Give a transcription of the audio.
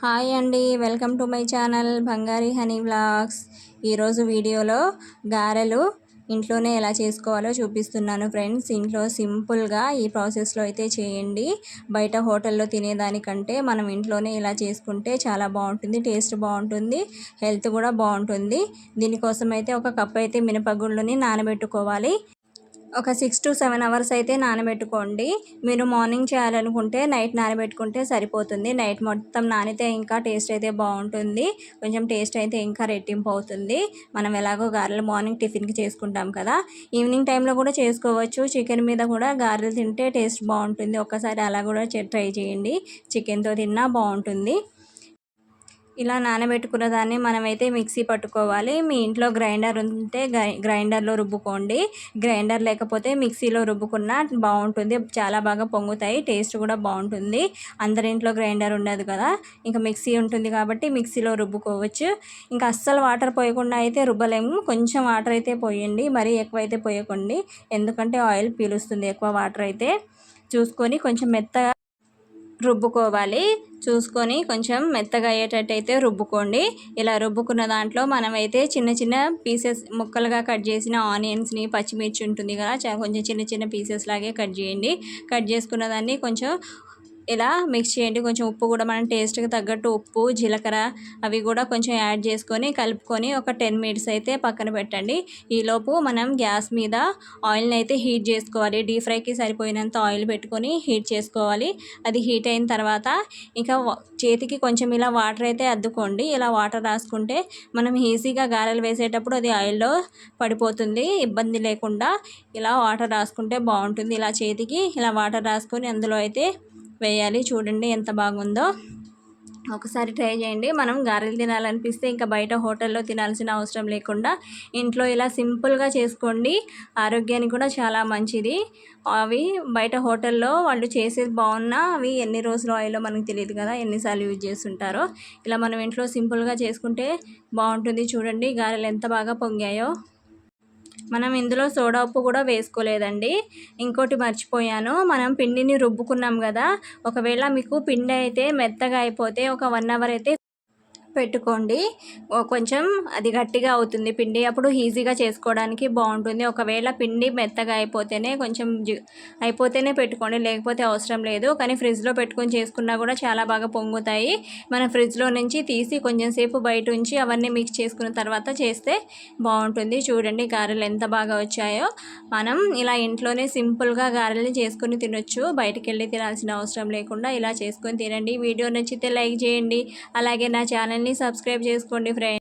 Hi అండి, welcome to my channel బంగారి honey vlogs. ఈరోజు వీడియోలో గారెలు ఇంట్లోనే ఎలా చేసుకోవాలో చూపిస్తున్నాను ఫ్రెండ్స్. ఇంట్లో సింపుల్గా ఈ ప్రాసెస్లో అయితే చేయండి. బయట హోటల్లో తినేదానికంటే మనం ఇంట్లోనే ఇలా చేసుకుంటే చాలా బాగుంటుంది, టేస్ట్ బాగుంటుంది, హెల్త్ కూడా బాగుంటుంది. దీనికోసం అయితే ఒక కప్ అయితే మినపగుళ్ళని నానబెట్టుకోవాలి. ఒక 6 to 7 అవర్స్ అయితే నానబెట్టుకోండి. మీరు మార్నింగ్ చేయాలనుకుంటే నైట్ నానబెట్టుకుంటే సరిపోతుంది. నైట్ మొత్తం నానితే ఇంకా టేస్ట్ అయితే బాగుంటుంది, కొంచెం టేస్ట్ అయితే ఇంకా రెట్టింపు అవుతుంది. మనం ఎలాగో గారెలు మార్నింగ్ టిఫిన్కి చేసుకుంటాం కదా, ఈవినింగ్ టైంలో కూడా చేసుకోవచ్చు. చికెన్ మీద కూడా గారెలు తింటే టేస్ట్ బాగుంటుంది. ఒక్కసారి అలా కూడా ట్రై చేయండి, చికెన్తో తిన్నా బాగుంటుంది. ఇలా నానబెట్టుకున్న దాన్ని మనమైతే మిక్సీ పట్టుకోవాలి. మీ ఇంట్లో గ్రైండర్ ఉంటే గ్రైండర్లో రుబ్బుకోండి. గ్రైండర్ లేకపోతే మిక్సీలో రుబ్బుకున్న బాగుంటుంది, చాలా బాగా పొంగుతాయి, టేస్ట్ కూడా బాగుంటుంది. అందరి ఇంట్లో గ్రైండర్ ఉండదు కదా, ఇంకా మిక్సీ ఉంటుంది కాబట్టి మిక్సీలో రుబ్బుకోవచ్చు. ఇంకా అస్సలు వాటర్ పోయకుండా అయితే రుబ్బలేము, కొంచెం వాటర్ అయితే పోయండి, మరీ ఎక్కువ అయితే పోయకండి, ఎందుకంటే ఆయిల్ పీలుస్తుంది ఎక్కువ వాటర్ అయితే. చూసుకొని కొంచెం మెత్తగా రుబ్బుకోవాలి. చూసుకొని కొంచెం మెత్తగా అయ్యేటట్టయితే రుబ్బుకోండి. ఇలా రుబ్బుకున్న దాంట్లో మనమైతే చిన్న చిన్న పీసెస్ ముక్కలుగా కట్ చేసిన ఆనియన్స్ని, పచ్చిమిర్చి ఉంటుంది కదా, కొంచెం చిన్న చిన్న పీసెస్ లాగే కట్ చేయండి. కట్ చేసుకున్న దాన్ని కొంచెం ఇలా మిక్స్ చేయండి. కొంచెం ఉప్పు కూడా మనం టేస్ట్కి తగ్గట్టు ఉప్పు, జీలకర్ర అవి కూడా కొంచెం యాడ్ చేసుకొని కలుపుకొని ఒక 10 మినిట్స్ అయితే పక్కన పెట్టండి. ఈలోపు మనం గ్యాస్ మీద ఆయిల్ని అయితే హీట్ చేసుకోవాలి. డీప్ ఫ్రైకి సరిపోయినంత ఆయిల్ పెట్టుకొని హీట్ చేసుకోవాలి. అది హీట్ అయిన తర్వాత ఇంకా చేతికి కొంచెం ఇలా వాటర్ అయితే అద్దుకోండి. ఇలా వాటర్ రాసుకుంటే మనం ఈజీగా గారెలు వేసేటప్పుడు అది ఆయిల్లో పడిపోతుంది, ఇబ్బంది లేకుండా ఇలా వాటర్ రాసుకుంటే బాగుంటుంది. ఇలా చేతికి ఇలా వాటర్ రాసుకొని అందులో అయితే వేయాలి. చూడండి ఎంత బాగుందో, ఒకసారి ట్రై చేయండి. మనం గారెలు తినాలనిపిస్తే ఇంకా బయట హోటల్లో తినాల్సిన అవసరం లేకుండా ఇంట్లో ఇలా సింపుల్గా చేసుకోండి. ఆరోగ్యానికి కూడా చాలా మంచిది. అవి బయట హోటల్లో వాళ్ళు చేసేది బాగున్నా అవి ఎన్ని రోజులు ఆయిల్లో మనకు తెలియదు కదా, ఎన్నిసార్లు యూజ్ చేస్తుంటారో. ఇలా మనం ఇంట్లో సింపుల్గా చేసుకుంటే బాగుంటుంది. చూడండి గారెలు ఎంత బాగా పొంగాయో. మనం ఇందులో సోడా ఉప్పు కూడా వేసుకోలేదండి. ఇంకోటి మర్చిపోయాను, మనం పిండిని రుబ్బుకున్నాం కదా, ఒకవేళ మీకు పిండి అయితే మెత్తగా అయిపోతే ఒక 1 అవర్ అయితే పెట్టుకోండి. కొంచెం అది గట్టిగా అవుతుంది పిండి, అప్పుడు ఈజీగా చేసుకోవడానికి బాగుంటుంది. ఒకవేళ పిండి మెత్తగా అయిపోతేనే కొంచెం అయిపోతేనే పెట్టుకోండి, లేకపోతే అవసరం లేదు. కానీ ఫ్రిడ్జ్లో పెట్టుకొని చేసుకున్నా కూడా చాలా బాగా పొంగుతాయి. మనం ఫ్రిడ్జ్లో నుంచి తీసి కొంచెం సేపు బయట ఉంచి అవన్నీ మిక్స్ చేసుకున్న తర్వాత చేస్తే బాగుంటుంది. చూడండి గారెలు ఎంత బాగా వచ్చాయో. మనం ఇలా ఇంట్లోనే సింపుల్గా గారెలు చేసుకొని తినొచ్చు, బయటికి వెళ్ళి తినాల్సిన అవసరం లేకుండా ఇలా చేసుకొని తినండి. వీడియో నచ్చితే లైక్ చేయండి, అలాగే నా ఛానల్ని సబ్స్క్రైబ్ చేసుకోండి ఫ్రెండ్స్.